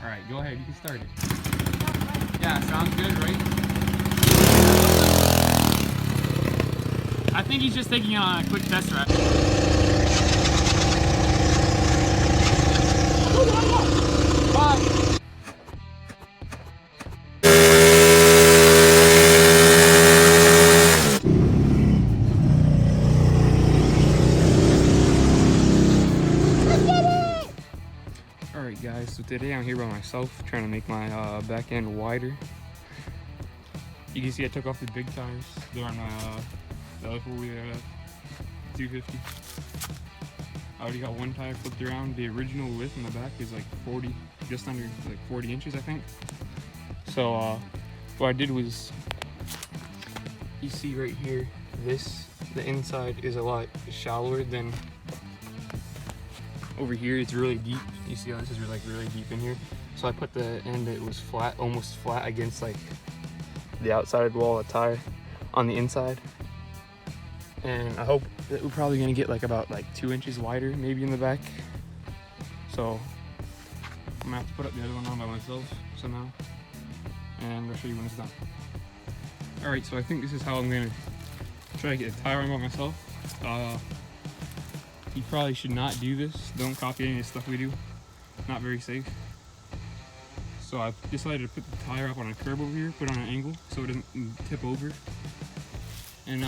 Alright, go ahead, you can start it. Yeah, sounds good, right? I think he's just taking on a quick test ride. Bye! Alright guys, so today I'm here by myself trying to make my back end wider. You can see I took off the big tires. They're on my the other four-wheeler 250. I already got one tire flipped around. The original width in the back is like 40, just under like 40 inches I think. So what I did was, you see right here, the inside is a lot shallower than over here. It's really deep. You see how this is really deep in here. So I put the end that was flat, almost flat against like the outside wall of the tire on the inside. And I hope that we're probably gonna get like about like 2 inches wider maybe in the back. So I'm gonna have to put up the other one on by myself somehow. And I'll show you when it's done. Alright, so I think this is how I'm gonna try to get a tire on by myself. You probably should not do this. Don't copy any of the stuff we do. Not very safe. So I decided to put the tire up on a curb over here, put it on an angle so it doesn't tip over. And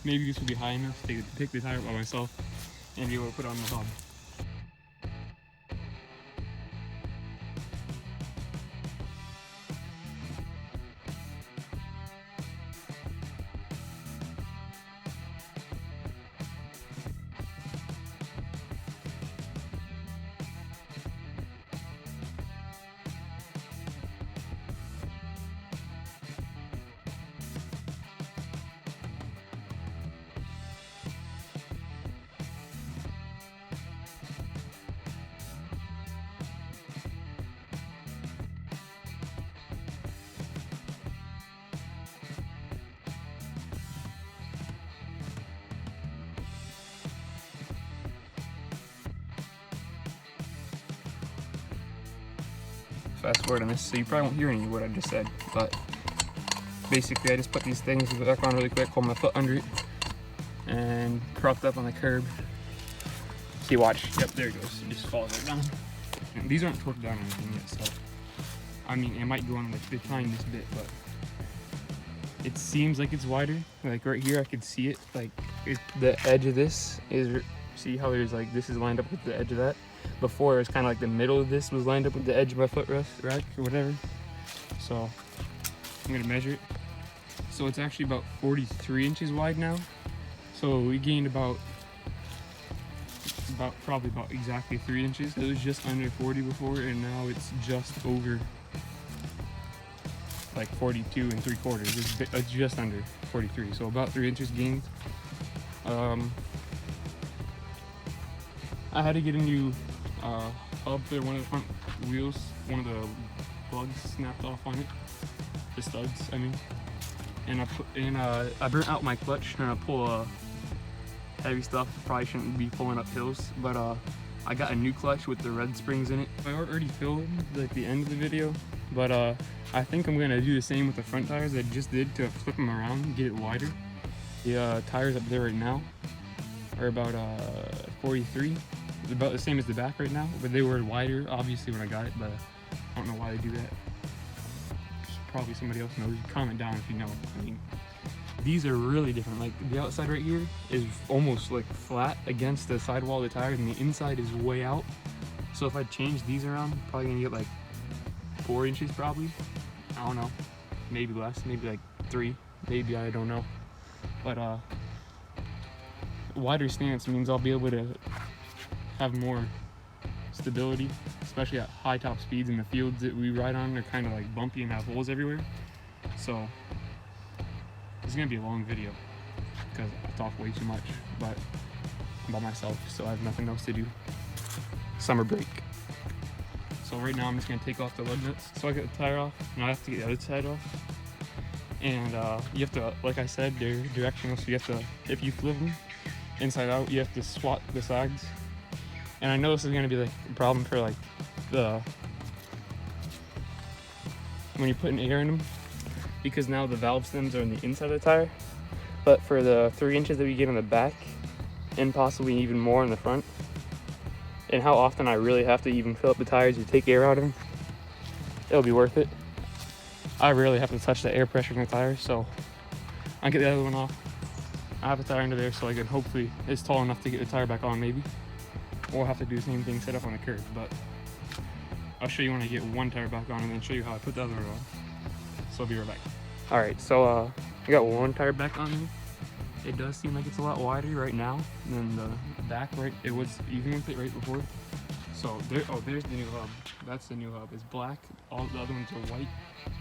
maybe this will be high enough to take the tire up by myself and be able to put it on the hub. Fast forward on this, so you probably won't hear any of what I just said, but basically I just put these things back on really quick, hold my foot under it, and propped up on the curb. See, watch, yep, there it goes, it just falls right down. And these aren't torqued down or anything yet, so, I mean, it might go on like behind this bit, but it seems like it's wider. Like right here, I could see it, like the edge of this is, see how there's like, this is lined up with the edge of that? Before it was kind of like the middle of this was lined up with the edge of my footrest rack or whatever. So I'm gonna measure it. So it's actually about 43 inches wide now. So we gained about probably about exactly 3 inches. It was just under 40 before, and now it's just over like 42 3/4. It's just under 43, so about 3 inches gained. I had to get a new hub for one of the front wheels. One of the plugs snapped off on it. The studs, I mean. And I burnt out my clutch trying to pull heavy stuff. Probably shouldn't be pulling up hills, but I got a new clutch with the red springs in it. I already filmed like the end of the video, but I think I'm gonna do the same with the front tires I just did to flip them around and get it wider. The tires up there right now are about 43. About the same as the back right now, but they were wider obviously when I got it, but I don't know why they do that. Probably somebody else knows. Comment down if you know. I mean, these are really different. Like the outside right here is almost like flat against the sidewall of the tires, and the inside is way out. So if I change these around, I'm probably gonna get like 4 inches probably. I don't know, maybe less, maybe like 3, maybe, I don't know. But wider stance means I'll be able to have more stability, especially at high top speeds, in the fields that we ride on. They're kind of like bumpy and have holes everywhere. So it's gonna be a long video because I talk way too much, but I'm by myself, so I have nothing else to do. Summer break. So right now I'm just gonna take off the lug nuts. So I get the tire off, now I have to get the other side off. And you have to, like I said, they're directional, so you have to, if you flip them inside out, you have to swap the sides. And I know this is gonna be like a problem for like the when you're putting air in them, because now the valve stems are on the inside of the tire. But for the 3 inches that we get on the back, and possibly even more in the front, and how often I really have to even fill up the tires or take air out of them, it'll be worth it. I rarely have to touch the air pressure in the tires, so I'll get the other one off. I have a tire under there, so I can hopefully, it's tall enough to get the tire back on maybe. Or I'll have to do the same thing, set up on the curb, but I'll show you when I get one tire back on and then show you how I put the other one on. So I'll be right back. All right, so I got one tire back on me. It does seem like it's a lot wider right now than the back, right? It was even with it right before. So there, oh, there's the new hub. That's the new hub. It's black. All the other ones are white.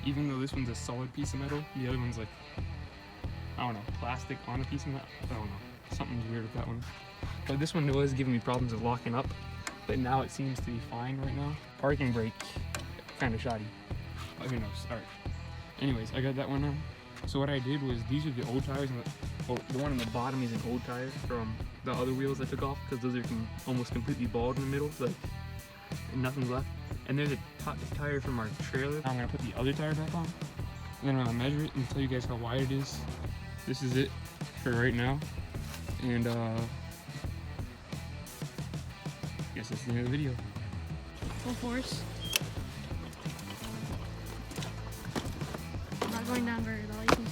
Even though this one's a solid piece of metal, the other one's like, I don't know, plastic on a piece of metal. I don't know. Something's weird with that one. But this one was giving me problems with locking up, but now it seems to be fine right now. Parking brake, kind of shoddy. But who knows? All right. Anyways, I got that one now. So what I did was, these are the old tires, and the one on the bottom is an old tire from the other wheels I took off, because those are almost completely bald in the middle, like nothing's left. And there's a top tire from our trailer. Now I'm gonna put the other tire back on, and then I'm gonna measure it and tell you guys how wide it is. This is it for right now, and I guess that's the end of the video. Full force. I'm not going down very low. You can